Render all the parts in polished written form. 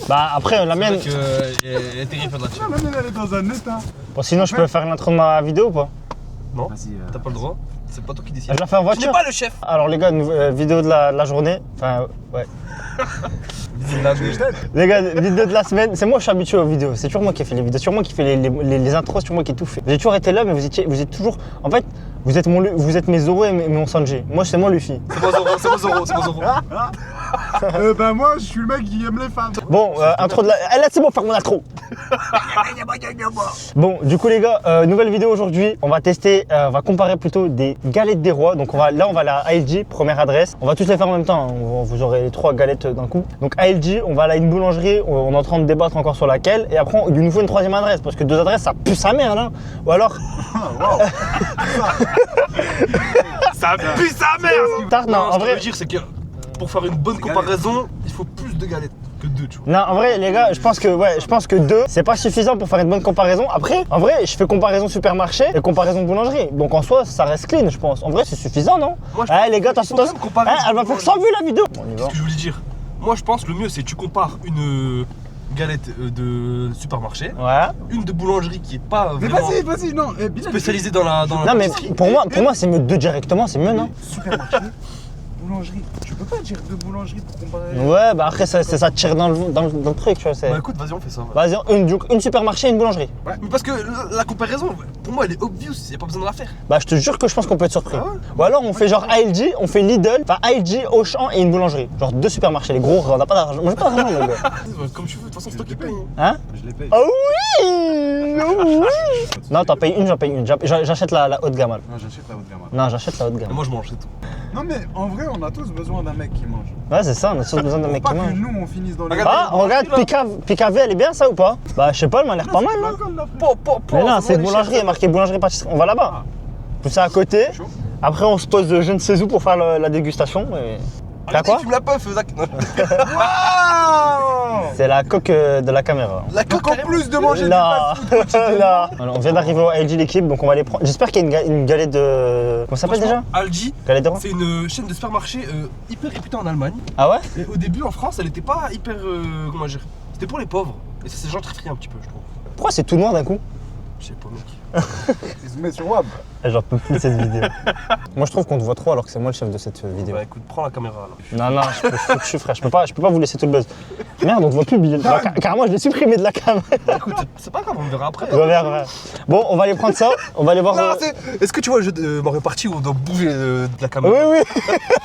Bah après, la mienne. Elle est terrifiante là-dessus. La mienne, elle est dans un état. Bon, sinon, je peux faire l'intro de ma vidéo ou pas? Non, t'as pas le droit. C'est pas toi qui décides. Je la fais en Tu voiture. n'es pas le chef. Alors, les gars, vidéo de la journée. Enfin, ouais. Les gars, vidéo de la semaine. C'est moi, je suis habitué aux vidéos. C'est toujours moi qui ai fait les vidéos. C'est toujours moi qui fais les intros. C'est toujours moi qui ai tout fait. J'ai toujours été là, mais vous êtes toujours. En fait, vous êtes mes Zoro et mon Sanji. Moi, c'est moi, Luffy. C'est mon Zoro, c'est mon Zoro, c'est mon Zoro. Ben moi, je suis le mec qui aime les femmes. Bon, intro de la. Eh, laissez-moi faire mon intro. Bon, du coup, les gars, nouvelle vidéo aujourd'hui. On va tester, on va comparer plutôt des galettes des rois. Donc, on va à la ALG, première adresse. On va tous les faire en même temps. Hein. Vous aurez les 3 galettes d'un coup. Donc, ALG, on va aller à une boulangerie. On est en train de débattre encore sur laquelle. Et après, il nous faut une 3e adresse. Parce que 2 adresses, ça pue sa mère, là. Ou alors. Ça pue sa mère. Tarte, non, en ce que je vrai. veux dire, c'est que pour faire une bonne comparaison, il faut plus de galettes que 2, tu vois. Non, en vrai, les gars, je pense que 2, c'est pas suffisant pour faire une bonne comparaison. Après, en vrai, je fais comparaison supermarché et comparaison boulangerie. Donc en soi, ça reste clean, je pense. En vrai, c'est suffisant, non? Moi, je les gars, attention, elle va faire 100 vues la vidéo. On y va. Ce que je voulais dire, moi je pense que le mieux c'est que tu compares une galette de supermarché, Ouais. une de boulangerie qui est pas Mais vraiment vas-y, non. spécialisée dans la Non, mais pour moi, c'est mieux 2 directement, c'est mieux, non? Supermarché, boulangerie. Tu peux pas dire 2 boulangeries pour comparer. Ouais, bah après, ça tire dans le truc, tu vois. Bah écoute, vas-y, on fait ça. Ouais. Vas-y, une supermarché et une boulangerie. Mais parce que la comparaison, pour moi elle est obvious, y a pas besoin de la faire. Bah, je te jure que je pense qu'on peut être surpris. Ah ouais? Ou alors, on fait genre ALG, on fait Lidl, enfin ALG, Auchan et une boulangerie. Genre 2 supermarchés, les gros, on n'a pas d'argent. Moi, j'ai pas d'argent, les gars. Comme tu veux, de toute façon c'est toi qui paye. Hein? Je les paye. Oh oui! Oh oui! Non, t'en payes une, j'en paye une. J'achète la haute gamme. Non, j'achète la haute gamme. Non, j'achète la haute Et gamme. moi je mange, c'est tout. Non, mais en vrai, on a tous besoin d'un mec qui mange. Ouais, c'est ça, on a tous besoin d'un mec Pas qui que mange. nous, on finisse dans les. Regarde. Ah, regarde, PKV, elle est bien ça ou pas? Bah, je sais pas, elle m'a l'air pas mal, non? Mais non, c'est boulangerie, il y a marqué boulangerie pâtisserie. On va là-bas. Tout ça à côté. Chaud. Après, on se pose je ne sais où pour faire la dégustation. Et... T'as quoi? Tu me la puff, Zach. C'est la coque de la caméra. La coque Encore plus de manger du Là, fast-food. là. Alors, on vient d'arriver au LG l'équipe, donc on va les prendre. J'espère qu'il y a une galette de. Comment ça s'appelle déjà? Algi, Galette de roi? c'est une chaîne de supermarché hyper réputée en Allemagne. Ah ouais? Et au début en France, elle était pas hyper. Comment dire? C'était pour les pauvres. Et ça s'est gentrifié un petit peu, je trouve. Pourquoi c'est tout noir d'un coup? Je sais pas, mec. Il se met sur WAB. J'en peux plus de cette vidéo. Moi je trouve qu'on te voit trop alors que c'est moi le chef de cette vidéo. Bah écoute, prends la caméra là. Non, je suis frère, je peux pas vous laisser tout le buzz. Merde, on te voit plus, Billy. Carrément, je l'ai supprimé de la cam. Bah écoute, c'est pas grave, on verra après. Ouais. Bon, on va aller prendre ça, on va aller voir. Non, est-ce que tu vois le jeu de Mario Party où on doit bouger de la caméra? Oui.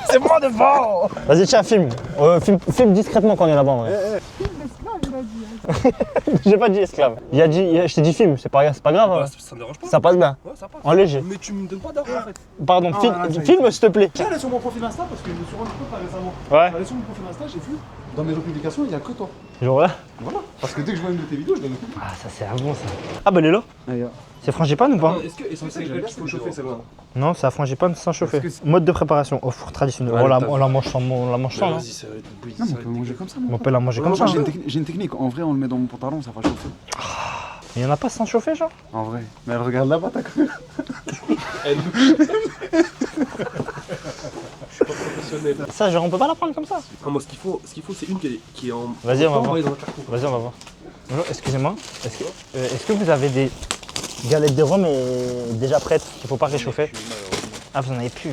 C'est moi devant. Vas-y, tiens, filme. Filme discrètement quand on est là-bas. Ouais. J'ai pas dit esclave. Je t'ai dit film, c'est pas grave. Bah, hein. ça me dérange pas. Ça passe bien. Ouais, ça passe. En léger. Mais tu me donnes pas d'argent en fait. Pardon, Ah, filme, ça y est. filme s'il te plaît. Tiens, elle est sur mon profil Insta parce que je me suis rendu compte là récemment. Ouais. Elle est sur mon profil Insta, j'ai vu. Dans mes publications, il n'y a que toi. Genre là. Voilà. Parce que dès que je vois une de tes vidéos, je donne le coup. Ah, ça c'est bon ça. Ah, bah elle est là. C'est frangipane ou pas? Est-ce que j'aime bien, c'est chauffer celle-là. Non, c'est à frangipane sans chauffer. Parce Mode de préparation au four traditionnel. Ouais, on la mange sans, hein. Non, Vas-y, mais on peut manger comme ça, On peut la manger comme ça. J'ai hein. j'ai une technique. En vrai, on le met dans mon pantalon, ça va chauffer. Il y en a pas sans chauffer, genre? En vrai. Mais elle regarde là-bas, t'as cru. Ça, genre, on peut pas la prendre comme ça. Ah, moi, ce qu'il faut, c'est une qui est en. Vas-y, on va voir. envoyée dans le carton. Vas-y, on va voir. Bonjour, excusez-moi. Est-ce que vous avez des galettes de rhum mais déjà prêtes, qu'il faut pas réchauffer? Ah, vous en avez plus.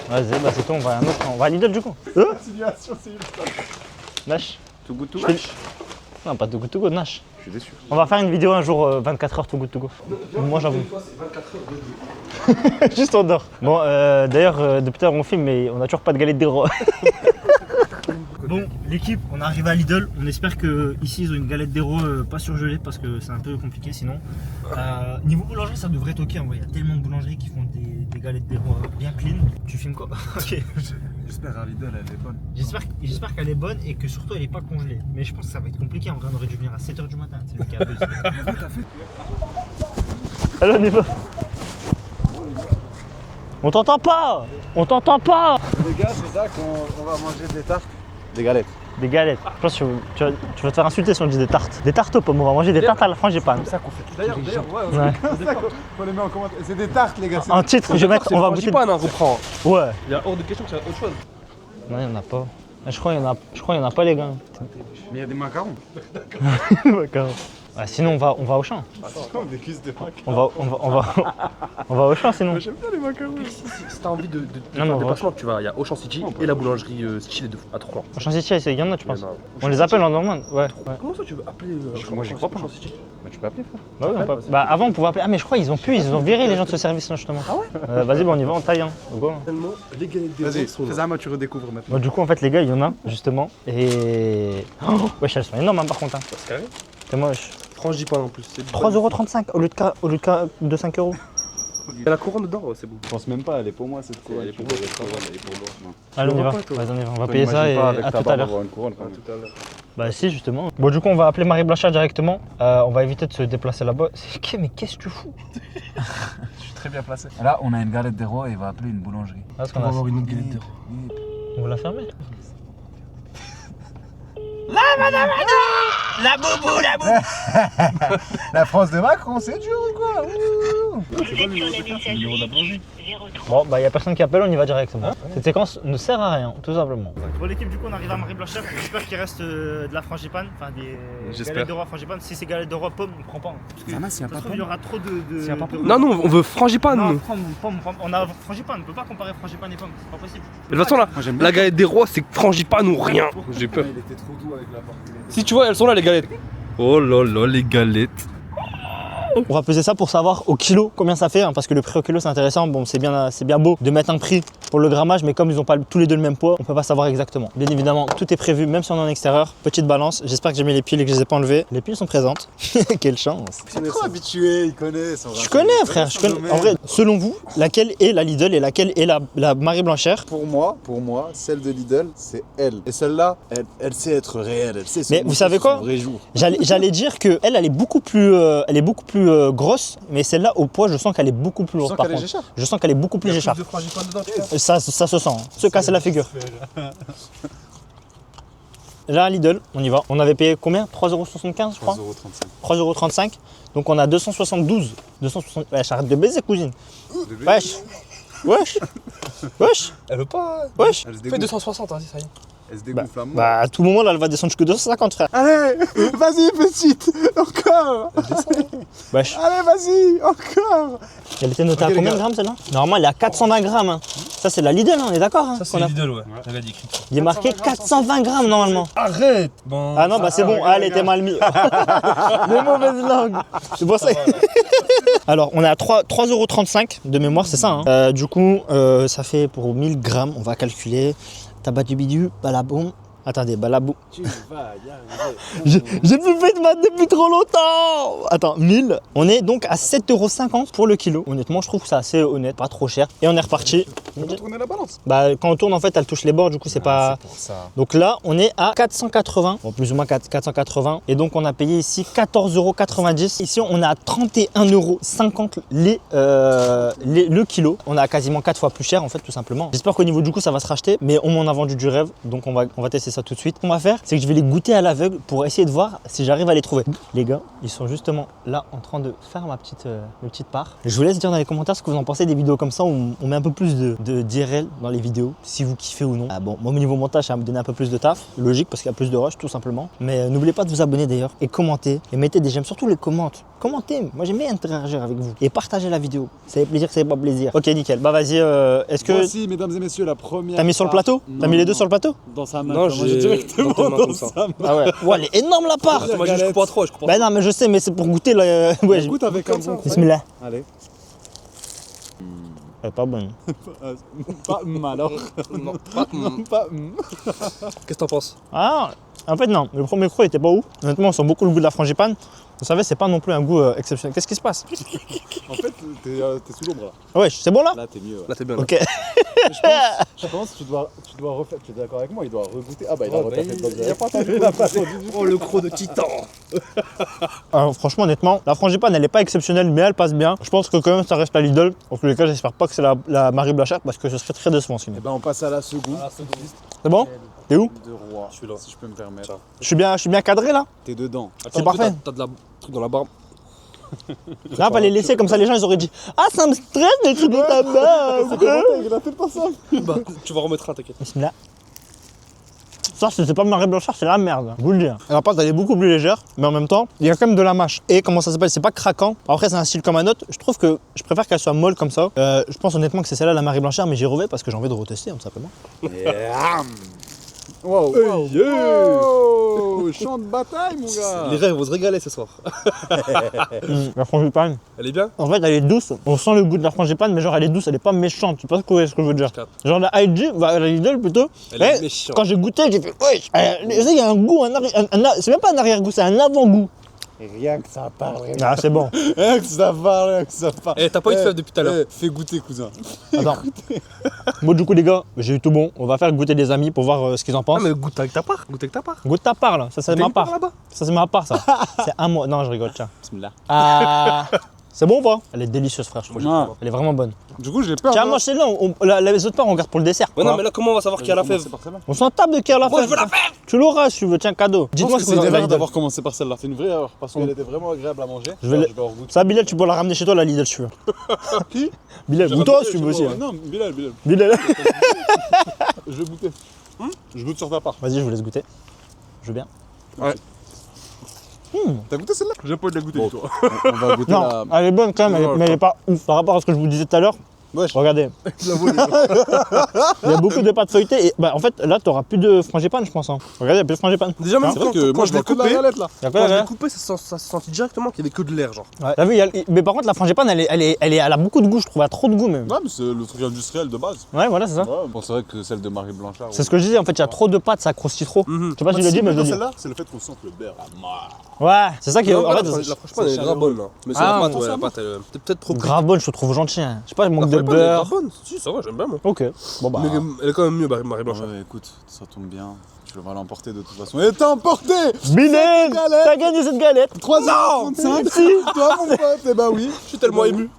Vas-y, bah c'est tout, on va à un autre. On va à Lidl du coup. Simulation, c'est ultra. Nash. Tout goût, tout Je fais- Non, pas Too Good To Go, Nash. Je suis déçu. On va faire une vidéo un jour 24 heures Too Good To Go. Moi j'avoue. Juste on dort. Bon, d'ailleurs, depuis tout à l'heure on filme, mais on a toujours pas de galette des rois. Bon, l'équipe, on est arrivé à Lidl. On espère que ici ils ont une galette d'héros pas surgelée parce que c'est un peu compliqué sinon. Niveau boulangerie, ça devrait être ok. Il y a tellement de boulangeries qui font des galettes d'héros bien clean. Tu filmes quoi? Ok. J'espère à Lidl, elle est bonne. J'espère qu'elle est bonne et que surtout elle est pas congelée. Mais je pense que ça va être compliqué. En vrai, on aurait dû venir à 7h du matin. C'est le cas. Allez, on y va. On t'entend pas! On t'entend pas! Les gars, c'est ça qu'on va manger des tartes. Des galettes. Des galettes. Je pense que tu vas te faire insulter si on dit des tartes. Des tartes aux pommes, on va manger des tartes à la frangipane. C'est ça qu'on fait. D'ailleurs, ouais. Ouais. C'est ça qu'on les met en commentaire. C'est des tartes, les gars. En titre, je vais mettre, on va goûter. pas, non, reprend. Ouais. Il y a hors de question que c'est autre chose. Non, il n'y en a pas. Je crois qu'il y en a pas les gars. Mais il y a des macarons. D'accord. Ah, sinon on va au champ. Des cuisses de macarons. On va au champ sinon. J'aime bien les macarons. Si t'as envie de Non, faire mais un on va- déplacement, tu vas, il y a Auchan City et la boulangerie stylée de fou à Troyes. Au champ City, il y en a tu penses? Il y en a. On les appelle en normand. Ouais. Comment ça tu veux appeler Moi, j'y crois pas. Auchan City? Bah, tu peux appeler, frère. Bah, oui, bah avant on pouvait appeler. Ah mais je crois ils ont viré les gens de ce service là justement. Ah ouais. Vas-y bah on y va en taille hein. Go. Tellement les galettes des Vas-y, sont là. fais-en moi, tu redécouvres maintenant. Bon du coup en fait les gars il y en a justement et. Oh, wesh elles sont énormes hein, par contre. Hein. C'est carré. C'est moche. Frangipane en plus. c'est 3,35€ au lieu de 5 euros. Il y a la couronne dedans, ouais, c'est bon. Je pense même pas, elle est pour moi cette couronne. Elle est pour moi, moi. elle est pour moi. Non. Allez on y va. pas, toi. Vas-y on y va. On va payer ça et à tout à l'heure. Une couronne, quand même. Tout à l'heure. Bah si justement. Bon du coup on va appeler Marie Blanchard directement. On va éviter de se déplacer là-bas. Mais qu'est-ce que tu fous? Je suis très bien placé. Là, on a une galette des rois et il va appeler une boulangerie. Parce On qu'on va a. avoir une autre galette des rois. On va la fermer. La France de Macron, c'est dur ou quoi? Vous êtes sur la messagerie 03. Bon bah y a personne qui appelle, on y va directement. Cette séquence ne sert à rien, tout simplement. Bon l'équipe du coup on arrive à Marie Blanchard, j'espère qu'il reste de la frangipane, enfin des galettes de roi frangipane. Si c'est galettes de roi pomme, on prend pas. Parce que Ça s'il y a pas ça se trouve, il y aura trop de... S'il y a pas pomme. Non, non, on veut frangipane. Non, nous. pomme, on a frangipane, on peut pas comparer frangipane et pomme, c'est pas possible. Mais de toute façon, là, Moi, j'aime bien. la galette des rois, c'est frangipane ou rien. J'ai peur. Il était trop doux avec la porte. Si tu vois, elles sont là, les galettes. Oh là là, les galettes. On va peser ça pour savoir au kilo combien ça fait, hein, parce que le prix au kilo c'est intéressant. Bon c'est bien beau de mettre un prix pour le grammage, mais comme ils n'ont pas tous les deux le même poids, on peut pas savoir exactement. Bien évidemment, tout est prévu, même si on est en extérieur. Petite balance, j'espère que j'ai mis les piles et que je les ai pas enlevées. Les piles sont présentes. Quelle chance. C'est trop habitué, il connaît. Je connais frère, je connais. En vrai, selon vous, laquelle est la Lidl et laquelle est la Marie Blanchard? Pour moi, celle de Lidl, c'est elle. Et celle-là, elle sait être réelle, elle sait se Mais vous montrer savez son quoi vrai jour. J'allais dire que elle est beaucoup plus, grosse, mais celle-là au poids, je sens qu'elle est beaucoup plus Tu lourde. sens Par qu'elle est contre, Géchard je sens qu'elle est beaucoup plus écharpe. de frangipane dedans, tu vois. Ça se sent, hein. Se casser la figure. Là, à Lidl, on y va. On avait payé combien? 3,75€ je crois. 3,35€. 3,35€. Donc on a 272. 260. Wesh, arrête de baiser, cousine. Wesh. Wesh. Wesh. Elle veut pas. Wesh. Elle se Fais dégonfle, 260, vas-y, ça y est. elle se dégonfle à mort. Bah, à tout moment, là, elle va descendre jusque 250, frère. Allez, vas-y petite, encore. Wesh. Allez, vas-y, encore. Elle était notée à Ok, les combien de gars. grammes, celle-là? Normalement, elle est à 420 grammes. Hein. Ça, c'est la Lidl, hein, on est d'accord hein, Ça, qu'on c'est a- Lidl, ouais. Regarde, écrit. Il est marqué 420 grammes, normalement. Arrête. Bon. Ah non, bah c'est bon, elle était mal mise. Les mauvaises langues. C'est pour ça. Alors, on est à 3,35€ de mémoire, c'est ça. Hein. Du coup, ça fait pour 1000 grammes, on va calculer. Tabac du bidu, balaboum. Attendez, balabou. Tu vas y arriver. J'ai plus fait de maths depuis trop longtemps. Attends, 1000. On est donc à 7,50€ pour le kilo. Honnêtement, je trouve que c'est assez honnête, pas trop cher. Et on est reparti. On peut tourner la balance. Bah, quand on tourne, en fait, elle touche les bords, du coup, c'est pas. C'est pour ça. Donc là, on est à 480, bon, plus ou moins 480. Et donc, on a payé ici 14,90€. Ici, on est à 31,50€ le kilo. On a quasiment 4 fois plus cher, en fait, tout simplement. J'espère qu'au niveau du coup, ça va se racheter. Mais on m'en a vendu du rêve. Donc, on va tester ça tout de suite. Ce qu'on va faire, c'est que je vais les goûter à l'aveugle pour essayer de voir si j'arrive à les trouver. Les gars, ils sont justement là en train de faire ma petite part. Je vous laisse dire dans les commentaires ce que vous en pensez des vidéos comme ça où on met un peu plus de d'IRL dans les vidéos, si vous kiffez ou non. Ah bon, moi au niveau montage, ça va me donner un peu plus de taf. Logique parce qu'il y a plus de rush tout simplement. Mais n'oubliez pas de vous abonner d'ailleurs et commenter et mettez des j'aime, surtout les commentaires. Commentez, moi j'aime bien interagir avec vous et partagez la vidéo. Ça fait plaisir, ça fait pas plaisir. Ok, nickel. Bah vas-y, est-ce que Voici, mesdames et messieurs, la première. t'as mis sur le plateau? T'as mis les deux sur le plateau? Dans sa main. Non, Moi, j'ai directement dans ta main dans comme ça. sa main. Ah ouais. Ouais, elle est énorme la part. Moi, je coupe pas trop, je coupe pas Bah non, mais je sais, mais c'est pour goûter là. Ouais, Écoute avec un bon. Bismillah. Allez. Elle est pas bonne. Pas alors. Non, pas. Pas. Qu'est-ce que t'en penses? Ah, en fait non, le premier croc était pas ouf. Honnêtement, on sent beaucoup le goût de la frangipane. Vous savez, c'est pas non plus un goût exceptionnel. Qu'est-ce qui se passe? En fait, t'es sous l'ombre là. Ouais, c'est bon là? Là, t'es mieux. Ouais. Là, t'es bien. Là. Ok. Je pense que tu dois refaire. Tu es d'accord avec moi? Il doit regoûter. Ah bah il a Oh, refait bah, de bonne il a pas direction. Il a pas attendu du Oh, le croc de titan. Alors, franchement, honnêtement, la frangipane, elle est pas exceptionnelle, mais elle passe bien. Je pense que quand même, ça reste la Lidl. En tous les cas, j'espère pas que c'est la Marie Blanchard parce que ce serait très décevant sinon. Eh ben on passe à la seconde. C'est bon? T'es où? De roi. Je suis là. Si je peux me permettre. Je suis bien cadré là? T'es dedans. C'est parfait. T'as de la truc dans la barbe. Là, on va les laisser comme ça, les gens ils auraient dit ah, ça me stresse les trucs de ta barbe. Il a fait pas ça. Bah, tu vas remettre un, t'inquiète. Bismillah. Ça, c'est pas Marie Blanchard, c'est la merde. Je vous le dis. La pâte, elle est beaucoup plus légère, mais en même temps, il y a quand même de la mâche. Et comment ça s'appelle? C'est pas craquant. Après, c'est un style comme un autre. Je trouve que je préfère qu'elle soit molle comme ça. Je pense honnêtement que c'est celle-là, la Marie Blanchard, mais j'y reviens parce que j'ai envie de retester, tout simplement. Wow, wow, wow. Champ de bataille, mon gars. Les rêves vont se régaler ce soir. La frangipane. Elle est bien? En fait, elle est douce. On sent le goût de la frangipane, mais genre, elle est douce, elle est pas méchante. Tu sais pas ce que je veux dire. Genre, la IG, la Lidl plutôt. Elle est méchante. Quand j'ai goûté, j'ai fait, wesh. Il y a un goût, c'est même pas un arrière-goût, c'est un avant-goût. Rien que ça parle. Ah, c'est bon. Rien que ça parle, rien que ça parle. Eh, t'as pas eu de fève depuis tout à l'heure. Fais goûter, cousin. Attends. Bon, du coup, les gars, j'ai eu tout bon. On va faire goûter des amis pour voir ce qu'ils en Ah, pensent. mais goûte avec ta part. Goûte avec ta part. Goûte ta part, là. Ça, c'est T'as ma une part part. là-bas? Ça, c'est ma part, ça. C'est à moi. Non, je rigole, tiens. Bismillah. Ah. C'est bon ou pas? Elle est délicieuse, frère. Je trouve. Ouais. Elle est vraiment bonne. Du coup, j'ai peur. Tiens, moi, c'est là. Les autres parts, on garde pour le dessert. Ouais, non, quoi. mais là, comment on va savoir qui a la fève? On s'en tape de qui a la Moi, fève. je veux la fève. Tu l'auras si tu veux. Tiens, cadeau. Dites-moi Dites-moi que ce que c'est vous une avez erreur Lidl. d'avoir commencé par celle-là. C'est une vraie erreur parce qu'elle était vraiment agréable à manger. Je vais le- en goûter. Ça, Bilal, tu peux la ramener chez toi, la Lidl, si tu veux. Qui? Bilal, ou toi, si tu veux aussi. hein. Non, Bilal. Bilal. Je vais goûter. Je goûte sur ta part. Vas-y, je vous laisse goûter. Je veux bien. T'as goûté celle-là? J'ai pas de la goûter, toi. On va goûter Non, la. elle est bonne quand même, mais elle est pas ouf. Par rapport à ce que je vous disais tout à l'heure, Wesh. regardez. Il y a beaucoup de pâtes feuilletées et en fait là t'auras plus de frangipane je pense. Hein. Regardez, il n'y a plus de frangipane. Déjà, même C'est vrai que moi je vois que de la galette là. Il y a quoi Quand je là l'ai coupé, ça se sentit directement qu'il y avait que de l'air, genre. Ouais. T'as vu, mais par contre la frangipane elle a beaucoup de goût, je trouve, elle a trop de goût même. Ouais, mais c'est le truc industriel de base. Ouais, voilà, c'est ça. Ouais, bon, c'est vrai que celle de Marie Blanchard. C'est ce que je disais, en fait, il y a trop de pâtes, ça croustille trop. Je sais pas si je le dis, mais je le dis. Celle-là, c'est le fait qu'on sente le beurre. Ouais, c'est ça qui est. En fait, La franchement, elle est grave bonne là. Mais c'est Ah, la pâte, ouais. ouais, la pâte, elle est peut-être trop grave bonne, je te trouve gentil. Hein. Je sais pas, il La manque de frangipane, elle est beurre. grave bonne. Si, ça va, j'aime bien moi. Ok, bon bah. Mais elle est quand même mieux, Marie Blanchard. Ouais, écoute, ça tombe bien. Tu vas l'emporter de toute façon. Et t'as emporté Bilal, galette. t'as gagné cette galette. 3,35 toi mon pote. Eh bah oui. Je suis tellement ému.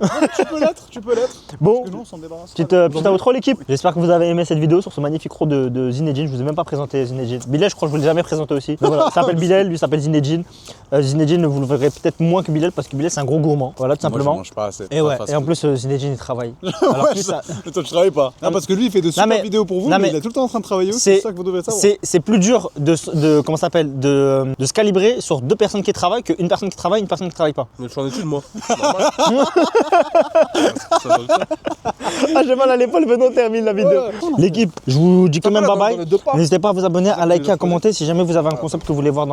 Tu peux l'être. Bon, Parce que nous on s'en débarrasse. petite outro l'équipe. J'espère que vous avez aimé cette vidéo sur ce magnifique row de Zinedine. Je vous ai même pas présenté Zinedine. Bilal, je crois que je vous l'ai jamais présenté aussi. Donc voilà, ça s'appelle Bilal, lui s'appelle Zinedine. Zinedine, vous le verrez peut-être moins que Bilal parce que Bilal c'est un gros gourmand. Voilà, tout Moi je simplement. mange pas assez. Et ouais, Pas et en facile. plus Zinedine il travaille. Alors Ouais, lui, ça- mais toi tu travailles pas. Non, parce que lui il fait de super mais- vidéos pour vous, non, mais mais il est tout le temps en train de travailler aussi. c'est- C'est ça que vous devez savoir. c'est plus dur comment ça s'appelle de se calibrer sur deux personnes qui travaillent qu'une personne qui travaille et une personne qui travaille pas. Mais je suis en études, moi. Ah, j'ai mal à l'épaule, venons on termine la vidéo. L'équipe, je vous dis quand même bye bye. N'hésitez pas à vous abonner, à liker, à commenter si jamais vous avez un concept que vous voulez voir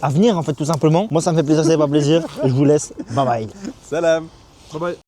à venir en fait tout simplement. Moi ça me fait plaisir, ça fait pas plaisir. Et je vous laisse. Bye bye. Salam. Bye bye.